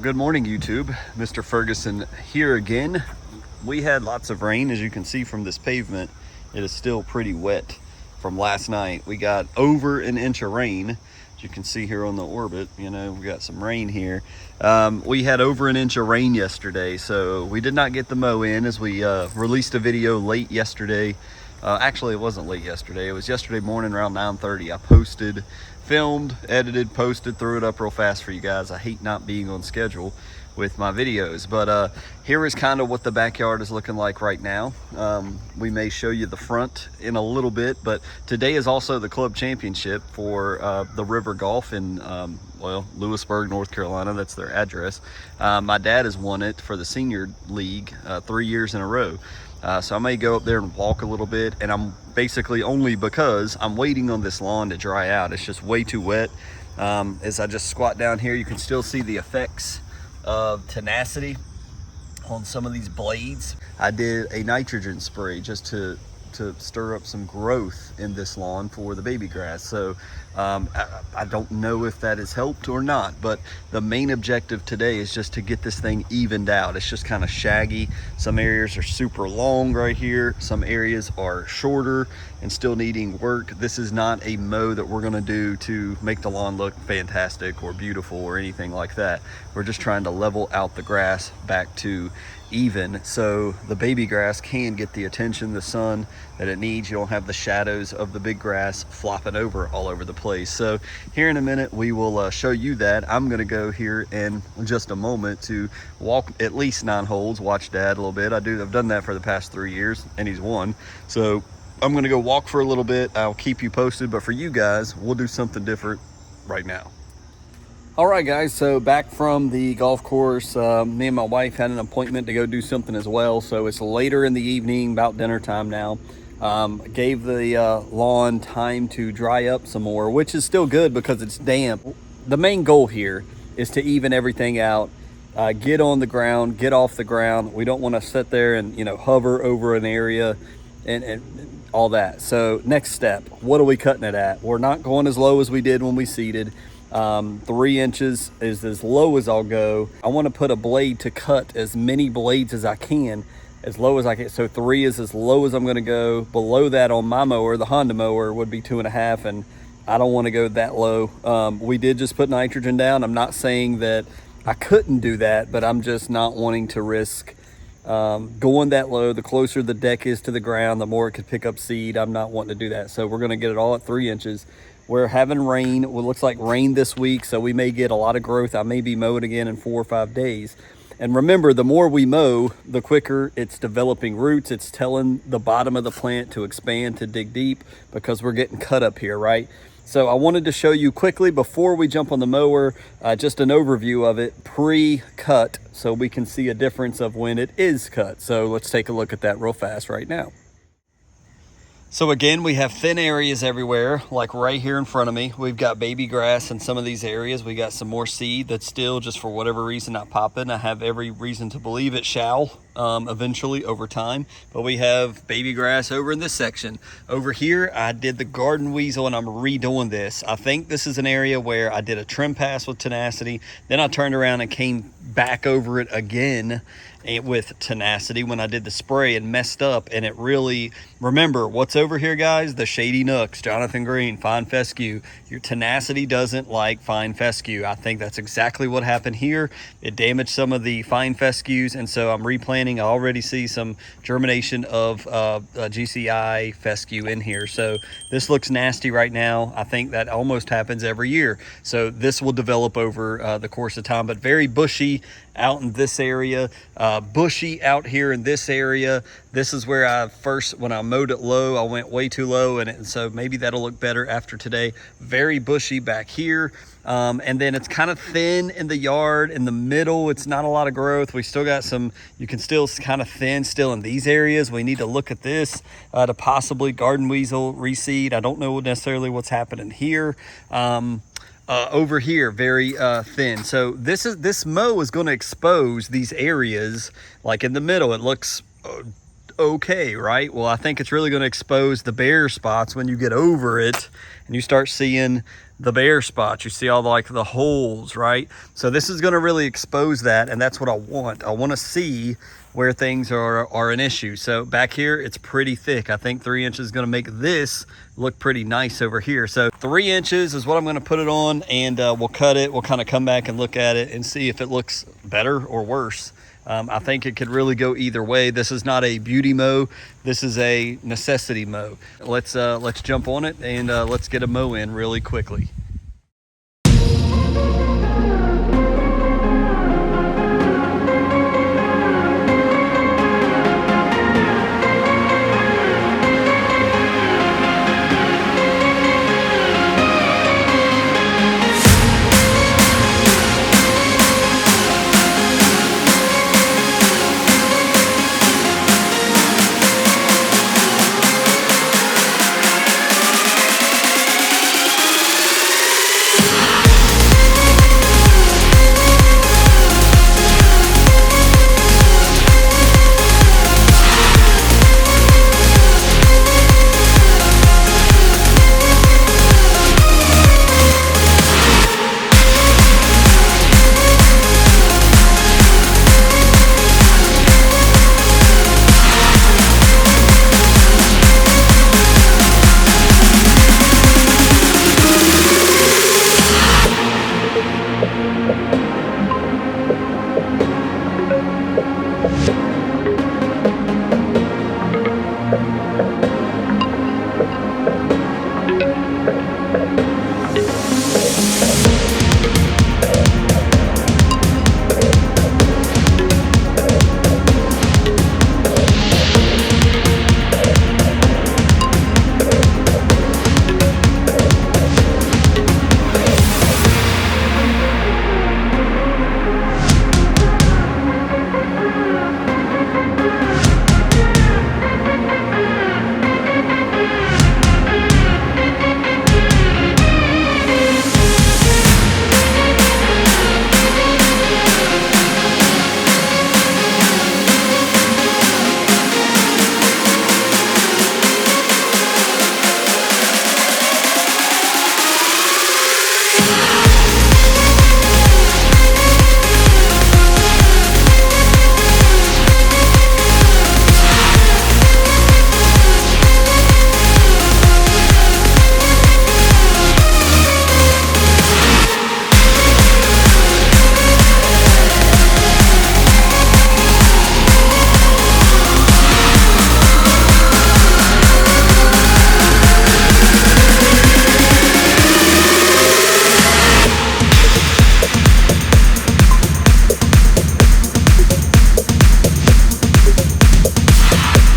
Good morning, YouTube. Mr. Ferguson here again. We had lots of rain, as you can see from this pavement. It is still pretty wet from last night. We got over an inch of rain, as you can see here on the orbit. You know, we got some rain here. We had over an inch of rain yesterday, so we did not get the mow in, as we released a video late yesterday. Actually, it wasn't late yesterday. It was yesterday morning around 9:30. I posted, filmed, edited, posted, threw it up real fast for you guys. I hate not being on schedule with my videos, but here is kind of what the backyard is looking like right now. We may show you the front in a little bit, but today is also the club championship for the River Golf in Lewisburg, North Carolina. That's their address. My dad has won it for the senior league 3 years in a row. So I may go up there and walk a little bit, and I'm basically only because I'm waiting on this lawn to dry out. It's just way too wet. As I just squat down here, you can still see the effects of tenacity on some of these blades. I did a nitrogen spray just to stir up some growth in this lawn for the baby grass. So I don't know if that has helped or not, but the main objective today is just to get this thing evened out. It's just kind of shaggy. Some areas are super long right here. Some areas are shorter and still needing work. This is not a mow that we're gonna do to make the lawn look fantastic or beautiful or anything like that. We're just trying to level out the grass back to even, so the baby grass can get the attention, the sun that it needs. You don't have the shadows of the big grass flopping over all over the place. So here in a minute we will show you that. I'm gonna go here in just a moment to walk at least 9 holes, watch Dad a little bit. I've done that for the past 3 years and he's won. So I'm gonna go walk for a little bit. I'll keep you posted, but for you guys, we'll do something different right now. All right, guys, so back from the golf course. Me and my wife had an appointment to go do something as well, so it's later in the evening, about dinner time now. Gave the lawn time to dry up some more, which is still good because it's damp. The main goal here is to even everything out, get on the ground, get off the ground. We don't want to sit there and, hover over an area and all that. So next step, what are we cutting it at? We're not going as low as we did when we seeded. 3 inches is as low as I'll go. I want to put a blade to cut as many blades as I can, as low as I can. So 3 is as low as I'm going to go. Below that on my mower, the Honda mower, would be 2.5, and I don't want to go that low. We did just put nitrogen down. I'm not saying that I couldn't do that, but I'm just not wanting to risk going that low. The closer the deck is to the ground, the more it could pick up seed. I'm not wanting to do that. So we're going to get it all at 3 inches. We're having rain. It looks like rain this week, so we may get a lot of growth. I may be mowing again in 4 or 5 days. And remember, the more we mow, the quicker it's developing roots. It's telling the bottom of the plant to expand, to dig deep, because we're getting cut up here, right? So I wanted to show you quickly before we jump on the mower, just an overview of it pre-cut, so we can see a difference of when it is cut. So let's take a look at that real fast right now. So again, we have thin areas everywhere, like right here in front of me. We've got baby grass in some of these areas. We got some more seed that's still, just for whatever reason, not popping. I have every reason to believe it shall eventually over time. But we have baby grass over in this section. Over here, I did the garden weasel, and I'm redoing this. I think this is an area where I did a trim pass with tenacity. Then I turned around and came back over it again with tenacity when I did the spray and messed up. And it really, remember what's over here, guys, the shady nooks, Jonathan Green, fine fescue. Your tenacity doesn't like fine fescue. I think that's exactly what happened here. It damaged some of the fine fescues, and so I'm replanting. I already see some germination of GCI fescue in here, so this looks nasty right now. I think that almost happens every year, so this will develop over the course of time. But very bushy out in this area, bushy out here in this area. This is where when I mowed it low, I went way too low, and so maybe that'll look better after today. Very bushy back here, and then it's kind of thin in the yard. In the middle, it's not a lot of growth. We still got some, you can still kind of thin still in these areas. We need to look at this to possibly garden weasel reseed. I don't know necessarily what's happening here. Over here, very thin. So this mow is going to expose these areas. Like in the middle, it looks okay, right? Well, I think it's really going to expose the bare spots when you get over it and you start seeing the bare spots. You see all like the holes, right? So this is going to really expose that, and that's what I want. I want to see where things are an issue. So back here, it's pretty thick. I think 3 inches is going to make this look pretty nice over here. So 3 inches is what I'm going to put it on, and we'll cut it. We'll kind of come back and look at it and see if it looks better or worse. I think it could really go either way. This is not a beauty mow. This is a necessity mow. Let's jump on it, and let's get a mow in really quickly.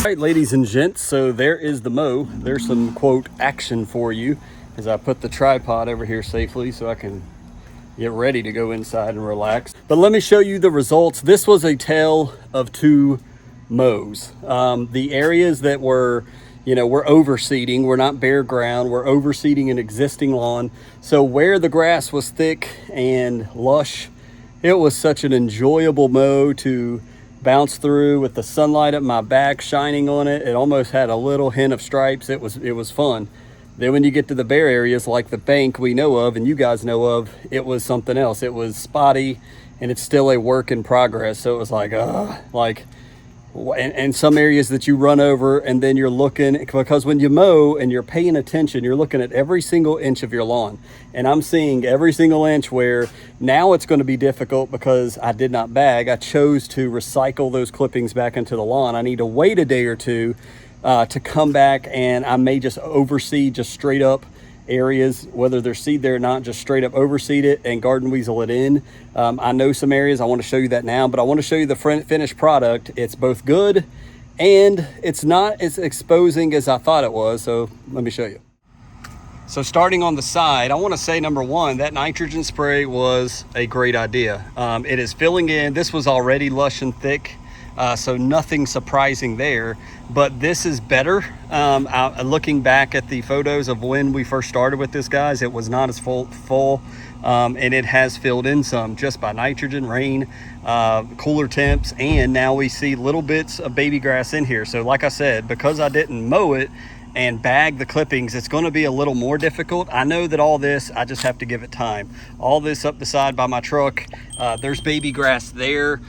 Right, ladies and gents, so there is the mow. There's some quote action for you as I put the tripod over here safely so I can get ready to go inside and relax. But let me show you the results. This was a tale of two mows. The areas that were, we're overseeding, we're not bare ground, we're overseeding an existing lawn. So where the grass was thick and lush, it was such an enjoyable mow to bounce through with the sunlight at my back shining on it. It almost had a little hint of stripes. It was fun. Then when you get to the bare areas like the bank we know of and you guys know of, it was something else. It was spotty and it's still a work in progress. So it was and some areas that you run over and then you're looking, because when you mow and you're paying attention, you're looking at every single inch of your lawn. And I'm seeing every single inch where now it's going to be difficult because I did not bag. I chose to recycle those clippings back into the lawn. I need to wait a day or two to come back, and I may just overseed just straight up areas, whether there's seed there or not, just straight up overseed it and garden weasel it in. I know some areas, I want to show you that now, but I want to show you the finished product. It's both good and it's not as exposing as I thought it was. So let me show you. So starting on the side, I want to say, number one, that nitrogen spray was a great idea. It is filling in. This was already lush and thick, so nothing surprising there, but this is better. Looking back at the photos of when we first started with this, guys, it was not as full, and it has filled in some just by nitrogen, rain, cooler temps, and now we see little bits of baby grass in here. So like I said, because I didn't mow it and bag the clippings, it's going to be a little more difficult. I know that all this, I just have to give it time. All this up the side by my truck, there's baby grass there.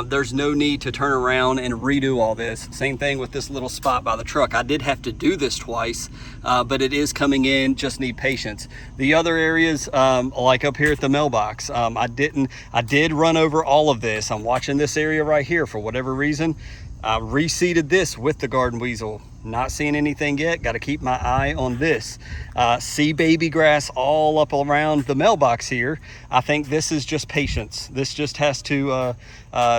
There's no need to turn around and redo all this. Same thing with this little spot by the truck. I did have to do this twice, but it is coming in, just need patience. The other areas, like up here at the mailbox, I did run over all of this. I'm watching this area right here for whatever reason. I reseeded this with the garden weasel. Not seeing anything yet. Got to keep my eye on this. See baby grass all up around the mailbox here. I think this is just patience. This just has to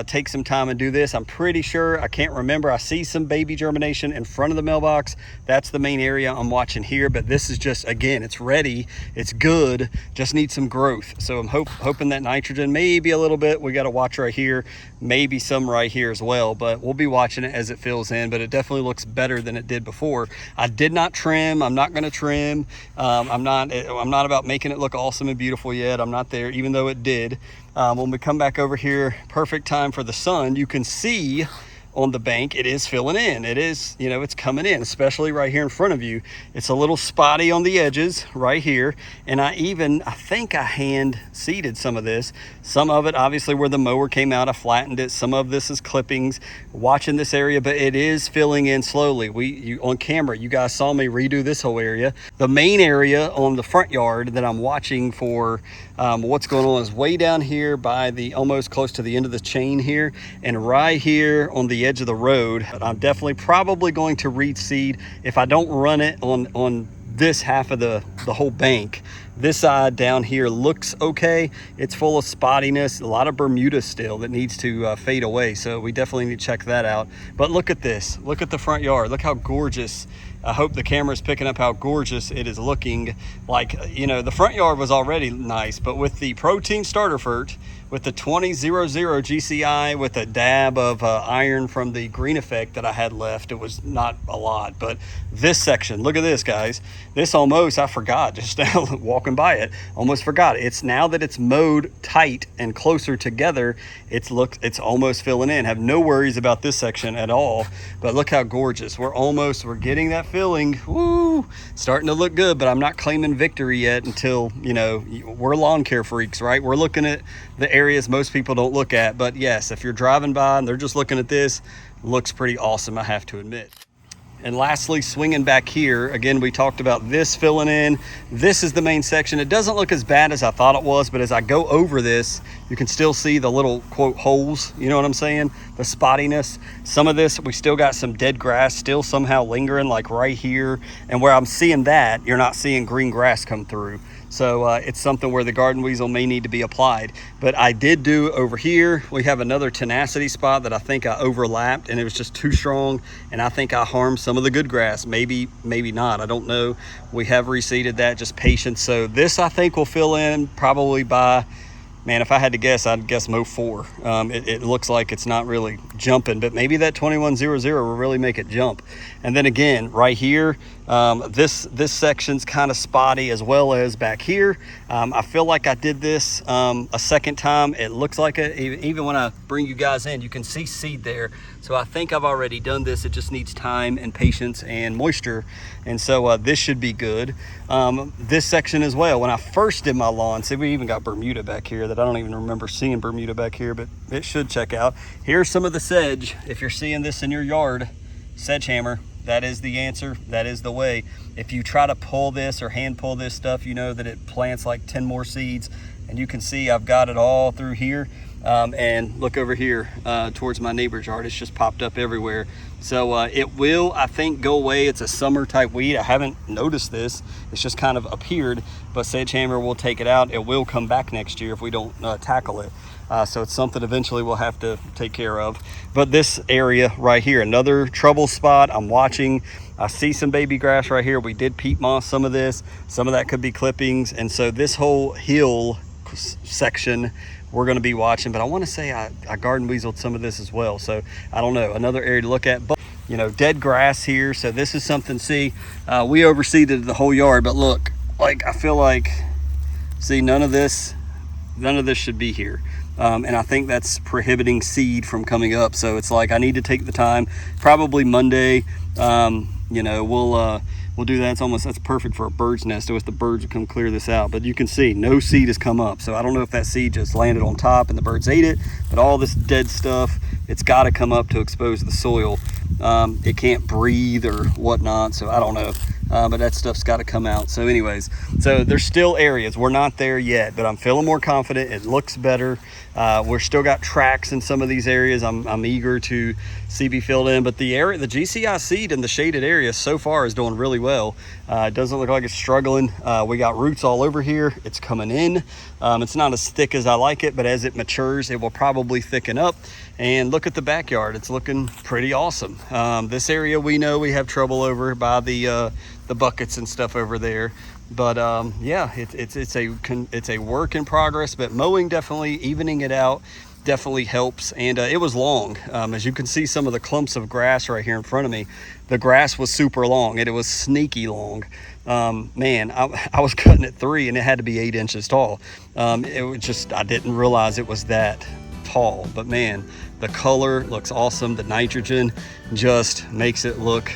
take some time and do this. I'm pretty sure, I can't remember, I see some baby germination in front of the mailbox. That's the main area I'm watching here, but this is just, again, it's ready, it's good, just needs some growth. So I'm hoping that nitrogen, maybe a little bit, we got to watch right here, maybe some right here as well, but we'll be watching it as it fills in. But it definitely looks better than it did before. I did not trim. I'm not going to trim. I'm not about making it look awesome and beautiful yet. I'm not there, even though it did. When we come back over here, perfect time for the sun, you can see on the bank, it is filling in. It is, you know, it's coming in, especially right here in front of you. It's a little spotty on the edges right here. And I think I hand seeded some of this. Some of it, obviously, where the mower came out, I flattened it. Some of this is clippings, watching this area, but it is filling in slowly. On camera, you guys saw me redo this whole area. The main area on the front yard that I'm watching for what's going on is way down here by almost close to the end of the chain here, and right here on the edge of the road. I'm definitely probably going to reseed if I don't run it on this half of the whole bank. This side down here looks okay. It's full of spottiness, a lot of Bermuda still that needs to fade away. So we definitely need to check that out. But look at this, look at the front yard. Look how gorgeous. I hope the camera's picking up how gorgeous it is looking. Like, you know, the front yard was already nice, but with the protein starter fert, with the 2000 GCI, with a dab of iron from the green effect that I had left, it was not a lot. But this section, look at this, guys. This almost, I forgot just now walking by it, almost forgot. It's now that it's mowed tight and closer together, it's almost filling in. Have no worries about this section at all. But look how gorgeous. We're getting that filling. Woo! Starting to look good, but I'm not claiming victory yet until, you know, we're lawn care freaks, right? We're looking at the areas most people don't look at. But yes, if you're driving by and they're just looking at this, looks pretty awesome, I have to admit. And lastly, swinging back here, again, we talked about this filling in. This is the main section. It doesn't look as bad as I thought it was, but as I go over this, you can still see the little, quote, holes. You know what I'm saying? The spottiness. Some of this, we still got some dead grass still somehow lingering, like right here. And where I'm seeing that, you're not seeing green grass come through. So it's something where the garden weasel may need to be applied. But I did do over here, we have another tenacity spot that I think I overlapped and it was just too strong. And I think I harmed some of the good grass. Maybe not, I don't know. We have reseeded that, just patience. So this I think will fill in probably by, man, if I had to guess, I'd guess Mow 4. It looks like it's not really jumping, but maybe that 2100 will really make it jump. And then again, right here, this section's kind of spotty, as well as back here. I feel like I did this a second time. It looks like it. Even when I bring you guys in, you can see seed there. So I think I've already done this. It just needs time and patience and moisture. And so this should be good. This section as well. When I first did my lawn, see, we even got Bermuda back here that I don't even remember seeing Bermuda back here, but it should check out. Here's some of the sedge. If you're seeing this in your yard, sedge hammer, that is the answer. That is the way. If you try to pull this or hand pull this stuff, you know that it plants like 10 more seeds. And you can see I've got it all through here. And look over here towards my neighbor's yard. It's just popped up everywhere. So it will, I think, go away. It's a summer type weed. I haven't noticed this. It's just kind of appeared, but sedge hammer will take it out. It will come back next year if we don't tackle it. So it's something eventually we'll have to take care of. But this area right here, another trouble spot. I'm watching. I see some baby grass right here. We did peat moss some of this. Some of that could be clippings. And so this whole hill section we're going to be watching, but I want to say I garden weaseled some of this as well. So I don't know, another area to look at. But you know, dead grass here. So this is something, see, we overseeded the whole yard, but look, like I feel like, see, none of this none of this should be here. And I think that's prohibiting seed from coming up. So it's like I need to take the time, probably Monday. You know, we'll do that. It's almost, that's perfect for a bird's nest. So if the birds would come clear this out, but you can see no seed has come up. So I don't know if that seed just landed on top and the birds ate it, but all this dead stuff, it's got to come up to expose the soil. It can't breathe or whatnot, so I don't know. But that stuff's got to come out. So anyways, so there's still areas. We're not there yet, but I'm feeling more confident. It looks better. We're still got tracks in some of these areas. I'm eager to see be filled in, but the GCI seed in the shaded area so far is doing really well. It doesn't look like it's struggling. We got roots all over here. It's coming in. It's not as thick as I like it, but as it matures, it will probably thicken up. And look at the backyard. It's looking pretty awesome. This area we know we have trouble over by the buckets and stuff over there. But yeah, it's a work in progress, but mowing definitely, evening it out definitely helps. And it was long. As you can see, some of the clumps of grass right here in front of me, the grass was super long and it was sneaky long. Man, I was cutting at 3 and it had to be 8 inches tall. It was just, I didn't realize it was that tall, but man, the color looks awesome. The nitrogen just makes it look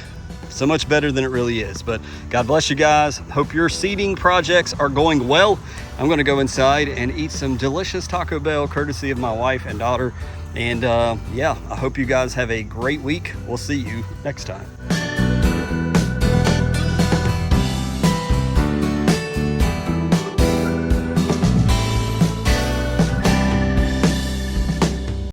so much better than it really is. But God bless you guys. Hope your seeding projects are going well. I'm going to go inside and eat some delicious Taco Bell courtesy of my wife and daughter. And yeah, I hope you guys have a great week. We'll see you next time.